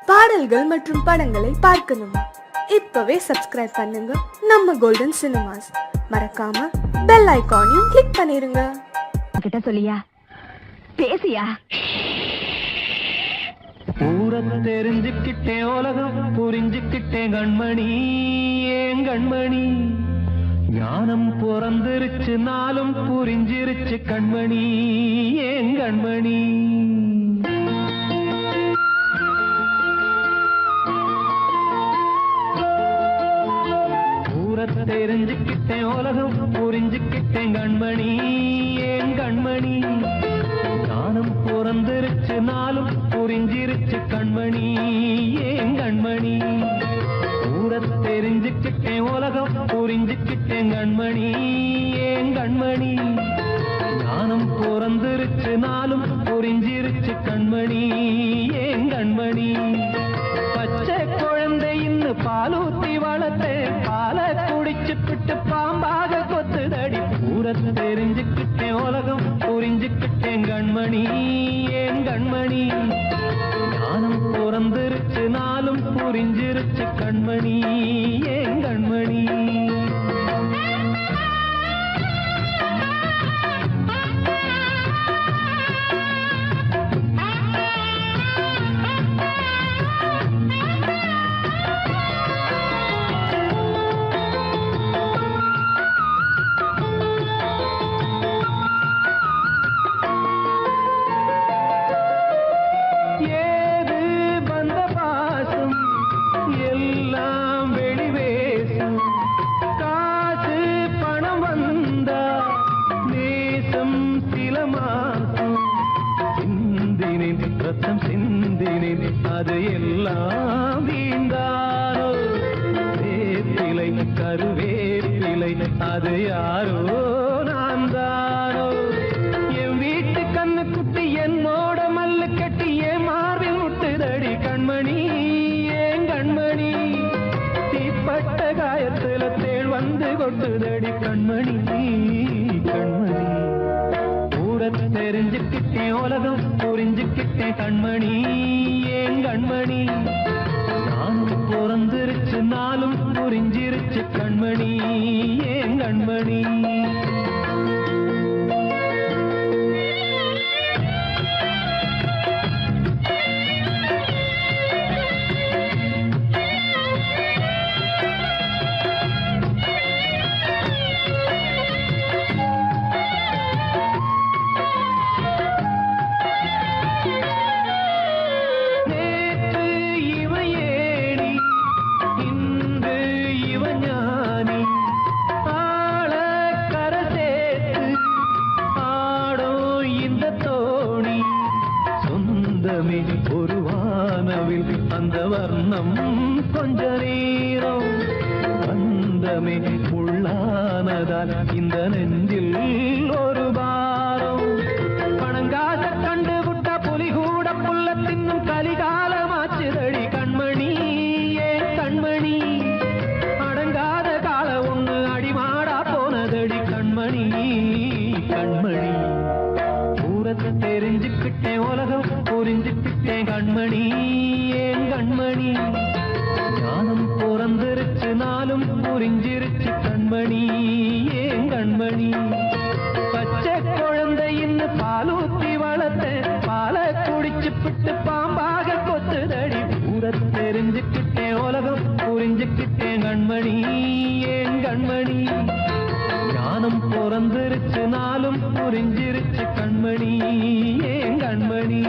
பாடல்கள் மற்றும் படங்களை பார்க்கணுமா? இப்பவே சப்ஸ்கிரைப் பண்ணுங்க நம்ம கோல்டன் சினிமாஸ். மறக்காம பெல் ஐகானையும் கிளிக் பண்ணிருங்க. கிட்ட சொல்லியா பேசியா? ஊரத்தை தெரிஞ்சுக்கிட்டேன், உலகம் புரிஞ்சுக்கிட்டேன் கண்மணி, ஏன் கண்மணி. ஞானம் பிறந்திருச்சு, நாளும் புரிஞ்சிருச்சு கண்மணி, ஏன் கண்மணி. ஊரத்தை தெரிஞ்சுக்கிட்டேன், உலகம் புரிஞ்சுக்கிட்டேன் கண்மணி, ஏன் கண்மணி. ஞானம் பிறந்திருச்சு, நாளும் புரிஞ்சிருச்சு கண்மணி, ஏன் கண்மணி. ஊரத் தெரிஞ்சுக்கிட்டேன், உலகம் புரிஞ்சுக்கிட்டேன் கண்மணி, ஏன் கண்மணி. ஞானம் பிறந்திருச்சு, நாளும் புரிஞ்சிருச்சு கண்மணி, ஏன் கண்மணி. பச்சை குழந்தை இன்னும் பாலூத்தி வளர்த்து பால குடிச்சுப்பிட்டு பாம்பாக கொத்துதடி. ஊரத் தெரிஞ்சுக்கிட்டேன், உலகம் புரிஞ்சுக்கிட்டேன் கண்மணி, ஏன் கண்மணி. ஞானம் பிறந்திருச்சு, நாளும் புரிஞ்சிருச்சு கண்மணி, ஏன் கண்மணி. ரத்தம் சிந்தினேன், அது எல்லாம் வீந்தாரோ. வேப்பிலை கருவேப்பிலை, அது யாரோ நான் தானோ. என் வீட்டு கண்ணு குட்டி என்னோட மல்லு கட்டி என் மார்பில் முட்டுதடி கண்மணி, ஏன் கண்மணி. தீப்பட்ட காயத்துல தேள் வந்து கொட்டுதடி கண்மணி, கண்மணி. ஊரத் தெரிஞ்சுக்கிட்டேன், உலகம் புரிஞ்சுக்கிட்டேன் கண்மணி, ஏன் கண்மணி. நானும் பிறந்திருச்சு, நாளும் புரிஞ்சிருச்சு கண்மணி, ஏன் கண்மணி. ஒரு வானவில் அந்த வர்ணம் கொஞ்ச நேரம் வந்தமே உள்ளானதால் இந்த நெஞ்சில் ஒரு பாரம். பணங்காச கண்டு விட்ட புலி கூட புல்ல தின்னும் கலிகாலமாச்சுதடி கண்மணி, ஏன் கண்மணி. அடங்காத கால ஒண்ணு அடிமாடா போனதடி கண்மணி, கண்மணி. ஊரத்தை தெரிஞ்சுக்கிட்டேன், உலகம் புரிஞ்சுக்கிட்டேன் கண்மணி, ஏன் கண்மணி. ஞானம் பிறந்திருச்சு, நாளும் புரிஞ்சிருச்சு கண்மணி, ஏன் கண்மணி. பச்சை குழந்தை இன்னும் பாலூத்தி வளர்த்த பால குடிச்சுப்பிட்டு பாம்பாக கொத்துதடி. ஊரத் தெரிஞ்சுக்கிட்டேன், உலகம் புரிஞ்சுக்கிட்டேன் கண்மணி, ஏன் கண்மணி. ஞானம் பிறந்திருச்சு, நாளும் புரிஞ்சிருச்சு கண்மணி, ஏன் கண்மணி.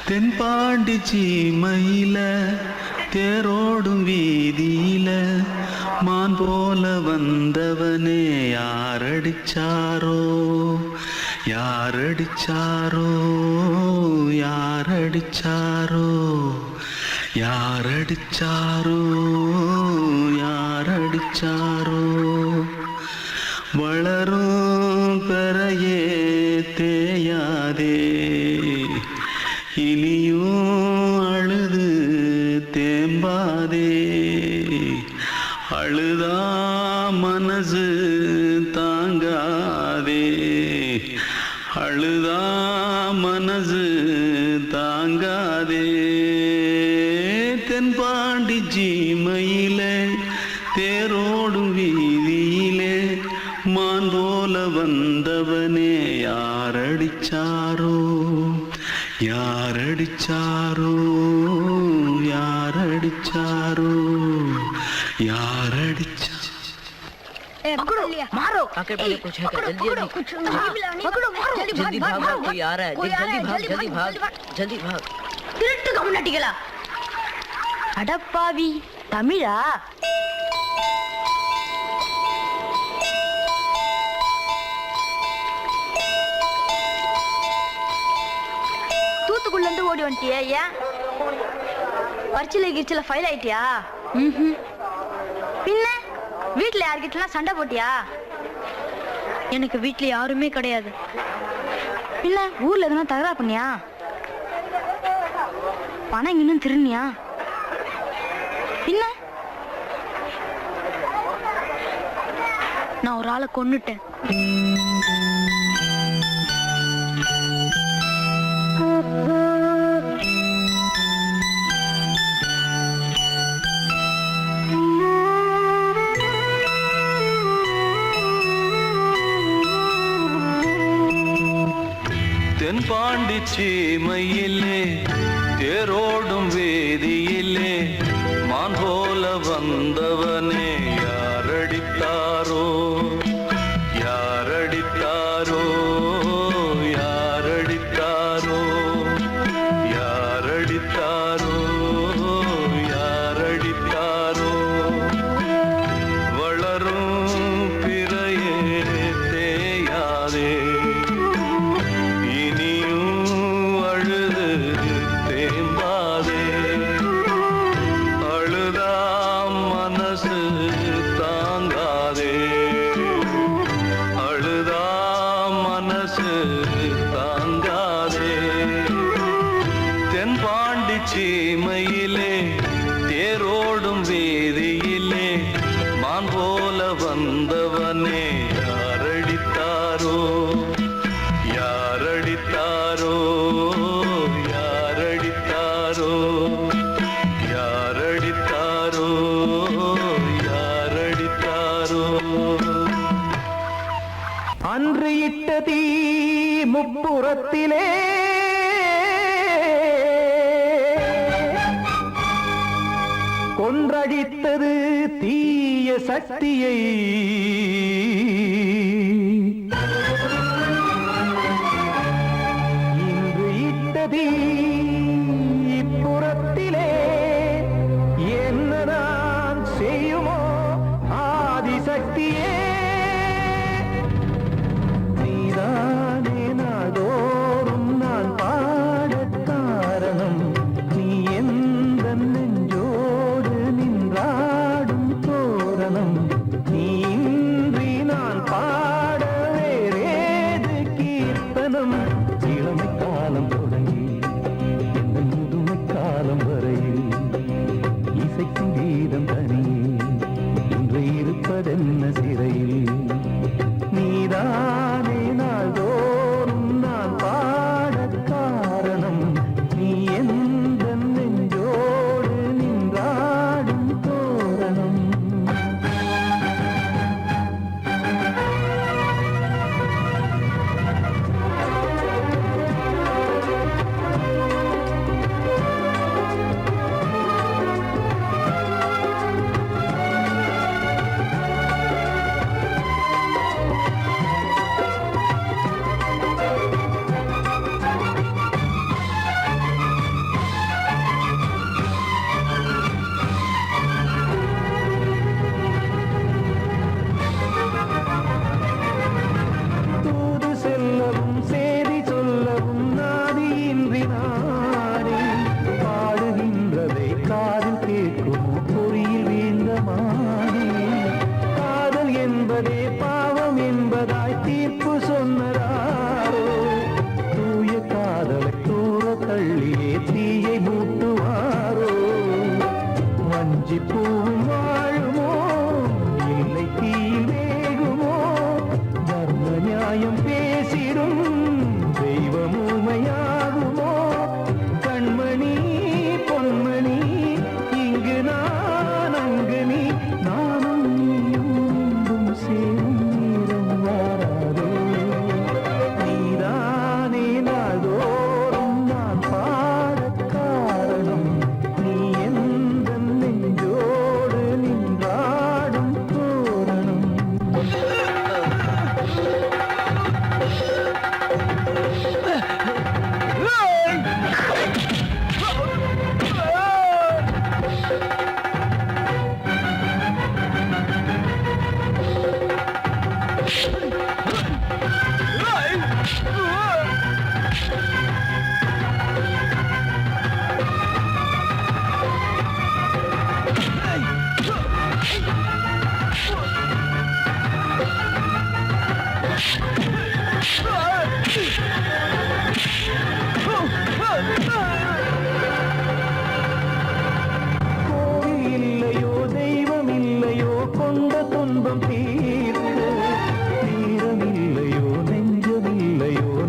தென்பாண்டி சீமையில தேரோடும் வீதியில மான் போல வந்தவனே யாரடிச்சாரோ, யாரடிச்சாரோ, யாரடிச்சாரோ, யாரடிச்சாரோ, யாரடிச்சாரோ. வளரும் பெறையே தேயா தேங்காதே இனியும் அழுது தேம்பாதே அழுதா மனசு தாங்காதே அழுதா மனசு தாங்காதே தென்பாண்டி சீமையிலே தேரோடும் வீதியிலே மான் போல வந்தவனே யாரடிச்சாரோ யாரடிச்சாரோ யாரடிச்சாரோ யாரடிச்சா पकड़ो मारो आके पहले कुछ है क्या? जल्दी भाग भाग कोई आ रहा है जल्दी भाग जल्दी भाग திருட்டு கம்முனட்டிகளா அடப்பாவி தமிழா தூத்துக்குள்ள இருந்து ஓடி வந்துட்டியா ஏன் பரிச்சில கிரிச்சில ஃபைல் ஆயிட்டியா பின்ன வீட்டுல யார்கிட்டலாம் சண்டை போட்டியா எனக்கு வீட்டுல யாருமே கிடையாது பின்ன ஊர்ல எதுனா தகரா பண்ணியா பணம் இன்னும் திருநியா பின்ன நான் ஒரு ஆளை கொன்னுட்டேன் தென்பாண்டி சீமையிலே தேரோடும் வேதியிலே மான் போல வந்தவனே யாரடித்தாரோ யாரடித்தாரோ யாரடித்தாரோ யாரடித்தாரோ யாரடித்தாரோ வளரும் பிறையே தேயாதே சீமையிலே தேரோடும் வேதியிலே மான் போல வந்தவனே யாரடித்தாரோ யாரடித்தாரோ யாரடித்தாரோ யாரடித்தாரோ யாரடித்தாரோ அன்று இட்ட தீ முப்புறத்திலே கொன்றடித்தது தீய சக்தியை இன்று இட்டதி இப்புறத்திலே என்னதான் செய்யுமோ ஆதிசக்தியே நீதானே நாள்தோறும் நான் பாடக் காரணம் நீ எந்த நெஞ்சோடு நின்றாடும் தோரணம் நீ இன்றி நான் பாடவே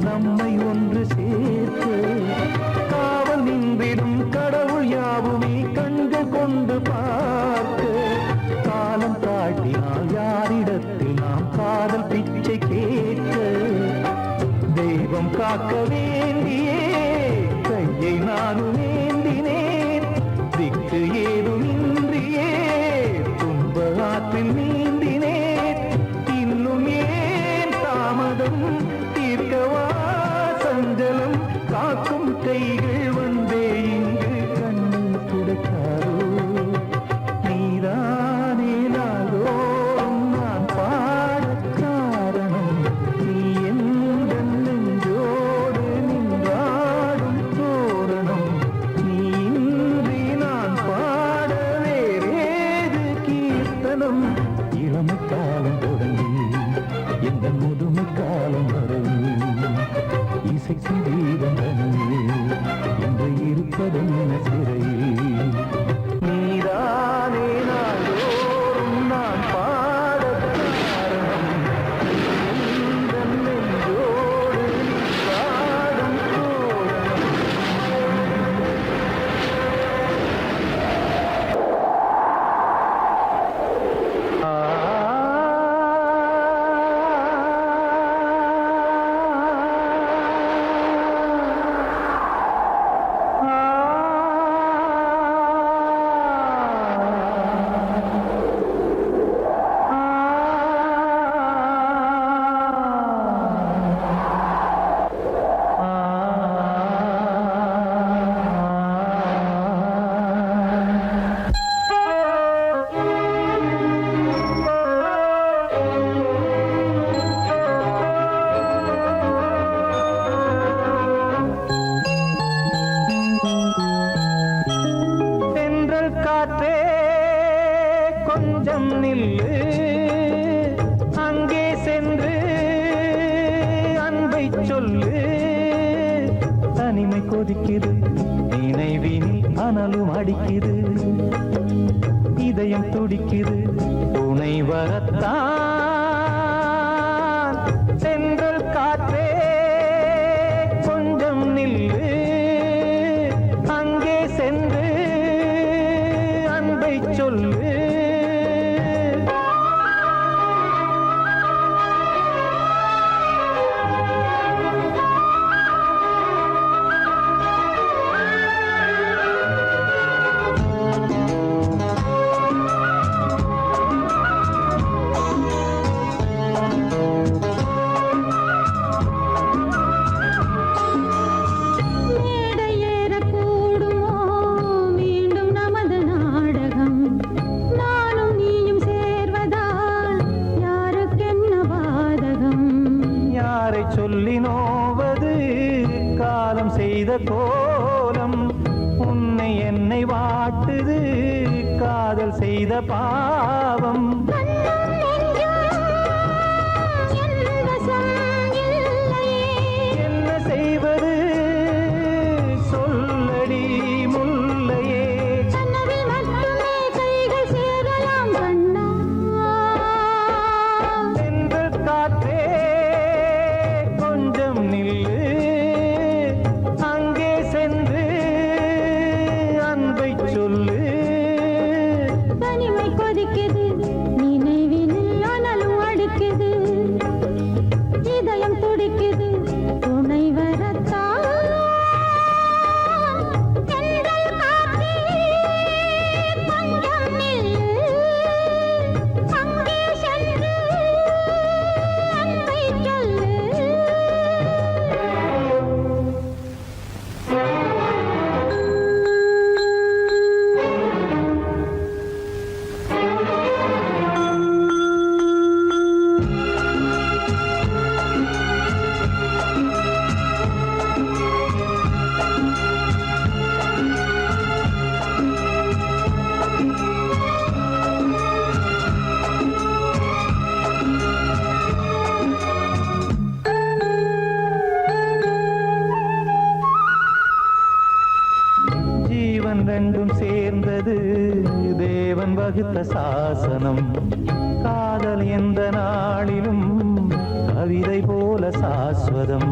நம்மை ஒன்று சேர்க்க காவல் நின்றிடும் கடவுள் யாவுமே கண்கள் கொண்டு பார்க்க காலம் தாழ்த்தினால் யாரிடத்தில் நாம் காதல் பிச்சை கேட்க தெய்வம் காக்க வேண்டியே கையை நானும் ஏந்தினேன் திக்கு ஏதுமின்றியே துன்ப ஆற்றில் நீந்தினேன் இன்னும் ஏன் தாமதம் தீர்க்கவா சஞ்சலம் காக்கும் கைகள் வந்தே இங்கு கண்ணீர் துடைக்காரோ நீதானே நாளோறும் நான் பாடக் காரணம் நீ எந்த நெஞ்சோடு நின்றாடும் தோரணம் நீ இன்றி நான் பாட வேறேது கீர்த்தனம் இளமை காலம் தொடங்கி எந்த முதுமை காலம் வரை இசை சங்கீதம் தனியே என்று இருப்பதென்ன சிறையில் நீதானே நாளோறும் நான் பாடக் காரணம் எந்த நெஞ்சோடு நின்றாடும் தோரணம் தென்றல் காற்றே கொஞ்சம் நில்லு அங்கே சென்று அன்பை சொல்லு தனிமை கொதிக்குது நினைவினில் அனலும் அடிக்குது இதயம் துடிக்குது துணை வரத்தான் தென்றல் காற்றே கொஞ்சம் நில்லு அங்கே சென்று அன்பை சொல்லு யாரை சொல்லி நோவது காலம் செய்த கோலம் உன்னை என்னை வாட்டுது காதல் செய்த பாவம் என்ன செய்வது சொல்லடி முல்லையே தென்றல் காற்றே கொஞ்சம் நில்லு அங்கே சென்று அன்பை சொல்லு தனிமை கொதிக்குது நினைவினில் அனலும் அடிக்குது இதயம் துடிக்குது துணை வரத்தான் தென்றல் காற்றே கொஞ்சம் நில்லு அங்கே சென்று அன்பை சொல்லு ஜீவன் ரெண்டும் சேர்ந்தது தேவன் வகுத்த சாசனம் காதல் எந்த நாளிலும் கவிதை போல சாஸ்வதம்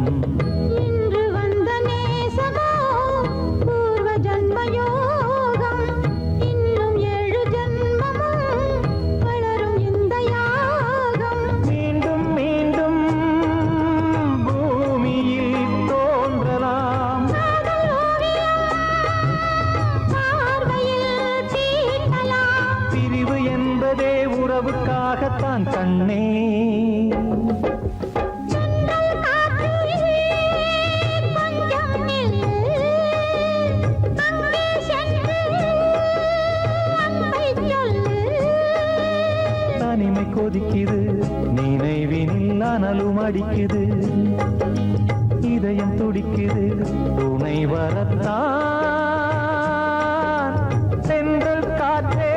கண்ணே தனிமை கொதிக்குது நினைவினில் அனலும் அடிக்குது இதயம் துடிக்குது துணை வரத்தான் சென்றல் காற்றே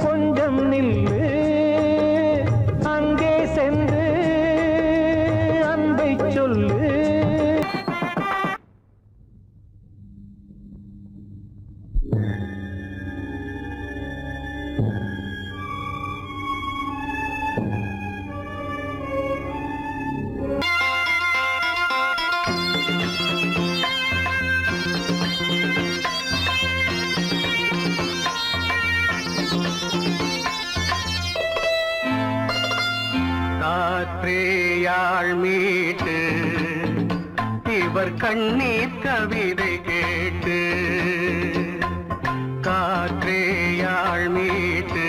கொஞ்சம் நில்லு அங்கே சென்று அன்பை சொல்லு காற்றேயாள் மீட்டு இவர் கண்ணீர் கவிதை கேட்டு காற்றேயாள் மீட்டு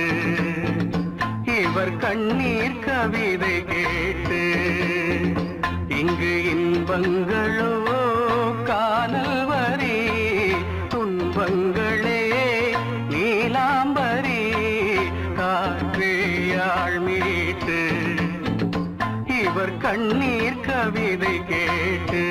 இவர் கண்ணீர் கவிதை கேட்டு இங்கு இன்பங்களோ காணல் வரி துன்பங்களே நீலாம்பரி காற்றேயாள் மீட்டு இவர் கண்ணீர் கவிதை கேட்டு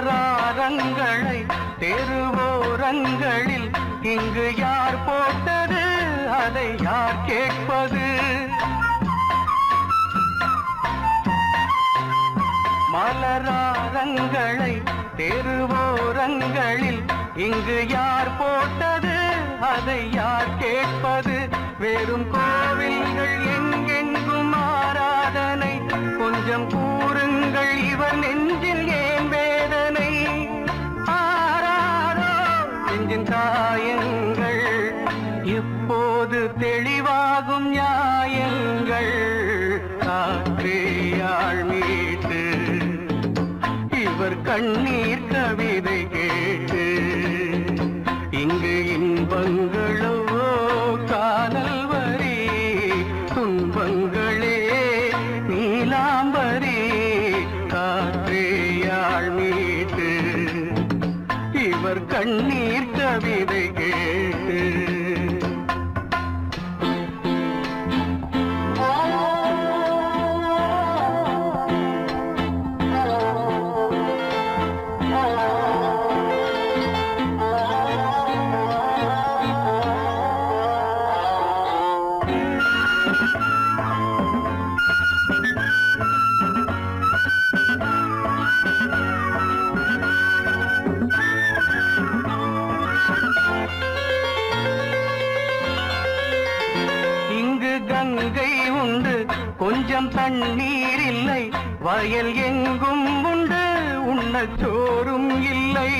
மலராரங்களை தெருவோரங்களில் இங்கு யார் போட்டது அதை யார் கேட்பது மலராரங்களை தெருவோரங்களில் இங்கு யார் போட்டது அதை யார் கேட்பது வெறும் கோவில்கள் எங்கெங்கும் ஆராதனை கொஞ்சம் கூறுங்கள் இவர் நெஞ்சில் ஏன் வேதனை ஆராரோ நெஞ்சின் காயங்கள் எப்போது தெளிவாகும் நியாயங்கள் காற்றேயாள் மீட்டு இவர் கண்ணீர் கவிதை கேட்டு இங்கு இன்பங்களோ காணல் வரி துன்பங்களே நீலாம்பரி காற்றேயாள் மீட்டு இவர் கண்ணீர் கவிதை கேட்டு கங்கை உண்டு கொஞ்சம் தண்ணீர் இல்லை வயல் எங்கும் உண்டு உண்ணச் சோறும் இல்லை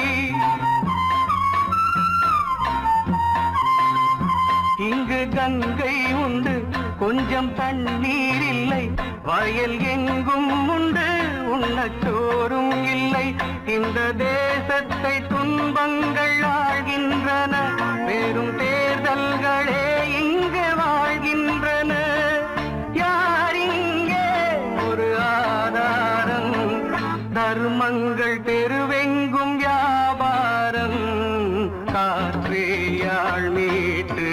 இங்கு கங்கை உண்டு கொஞ்சம் தண்ணீர் இல்லை வயல் எங்கும் உண்டு உண்ணச் சோறும் இல்லை இந்த தேசத்தை துன்பங்கள் ஆழ்கின்றன வெறும் தேர்தல்களே இங்கு வாழ்கின்றன யார் இங்கே ஒரு ஆதாரம் தர்மங்கள் தெருவெங்கும் வியாபாரம் காற்றேயாள் மீட்டு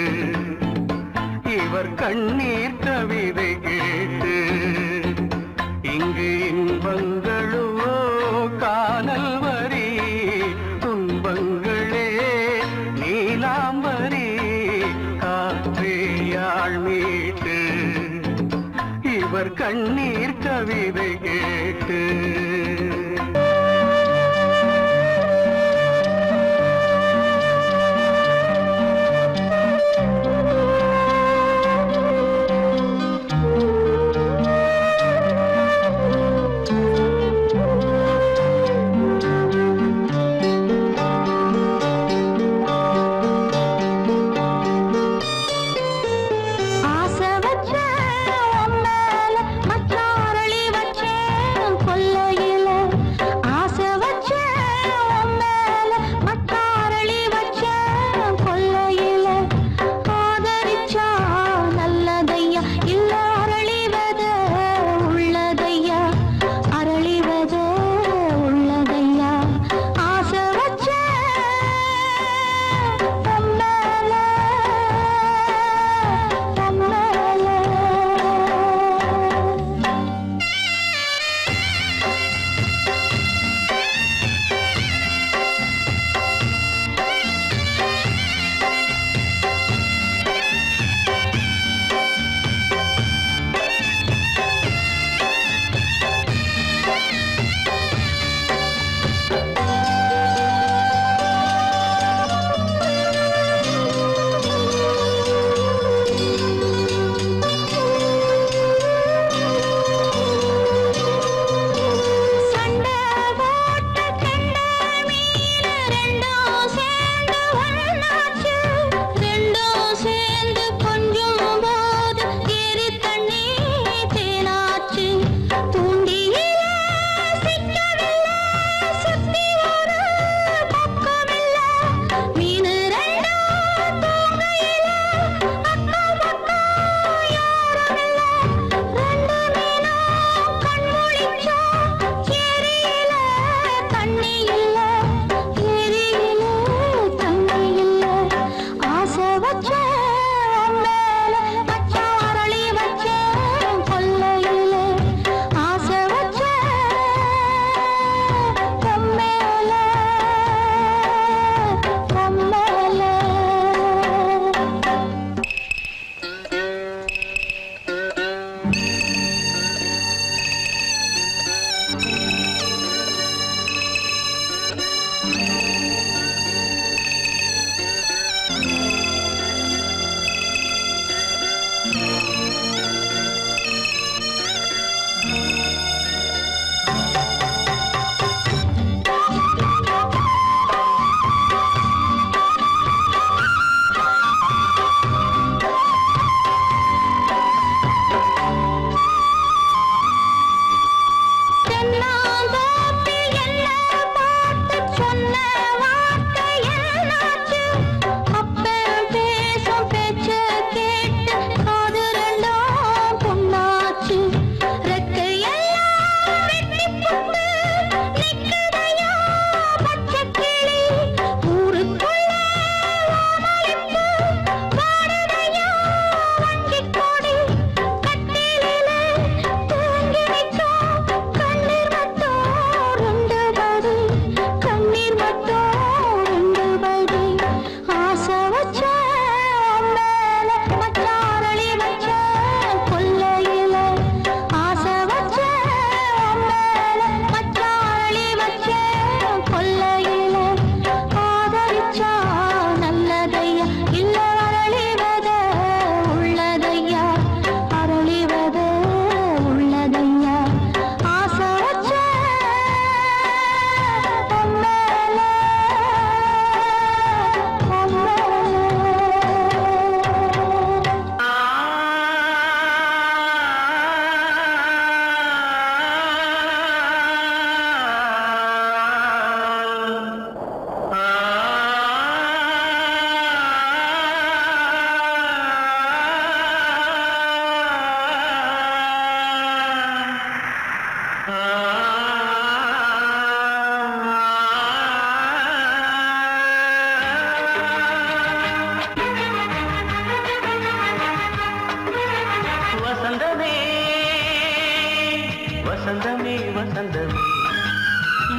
இவர் கண்ணீர் கவிதை கேட்டு இங்கு இன்பங்களோ காணல் வரி துன்பங்களே நீலாம்பரி காற்றேயாள் மீட்டு இவர் கண்ணீர் கவிதை கேட்டு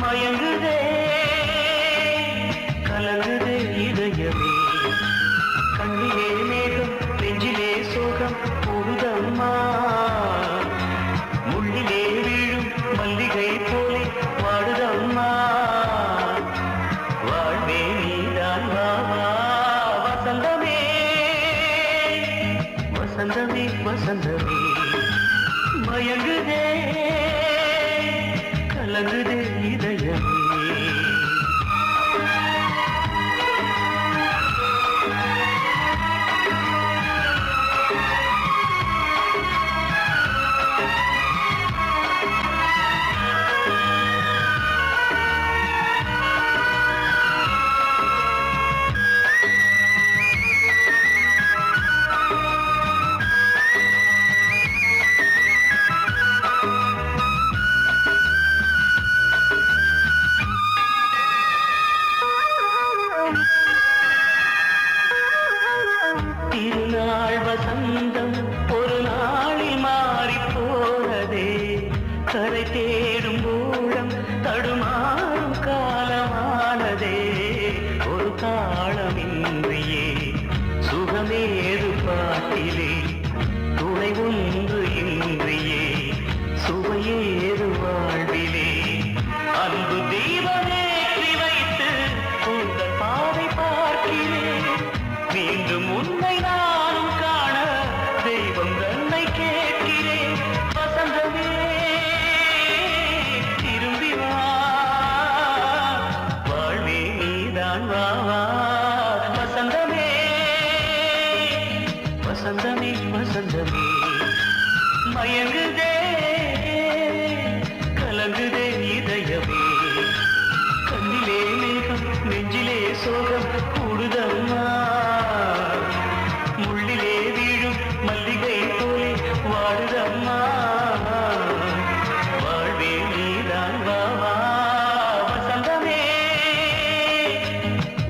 மயங்குதே கலங்குதே இதயமே கண்ணிலே மேகம் நெஞ்சிலே சோகம் பொழுதம்மா முள்ளிலே வீழும் மல்லிகை போலே வாடுதம்மா வாழ்வே நீதான் வாவா வசந்தமே வசந்தமே வசந்தமே மயங்குதே கலங்குதே இதயமே திருநாள் வசந்தம் ஒரு நாளில் மாறி போனதே கரை தேடும் ஊழம் தடுமாறும் காலமானதே ஒரு தாளமின்றியே சுகமேது பாட்டிலே துணை ஒன்று இன்றியே சுவையேது வாழ்விலே அன்பு தீபமேற்றி வைத்து உங்கள் பாதை பார்க்கிறேன் மீண்டும் உன்னை நானும் காண தெய்வம் தன்னை கேட்கிறேன் வசந்தமே திரும்பி வா வாழ்வே நீதான் வா வா வசந்தமே வசந்தமே வசந்தமே மயங்குதே கலங்குதே இதயமே கண்ணிலே மேகம் நெஞ்சிலே சோகம் கூடுதம்மா முள்ளிலே வீழும் மல்லிகை போலே வாடுதம்மா வாழ்வே நீதான் வா வா வசந்தமே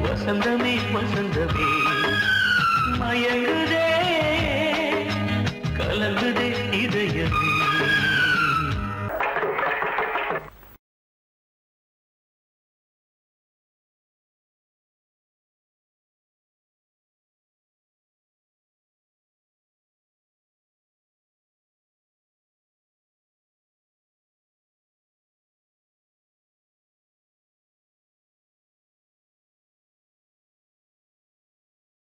வசந்தமே வசந்தமே மயங்குதே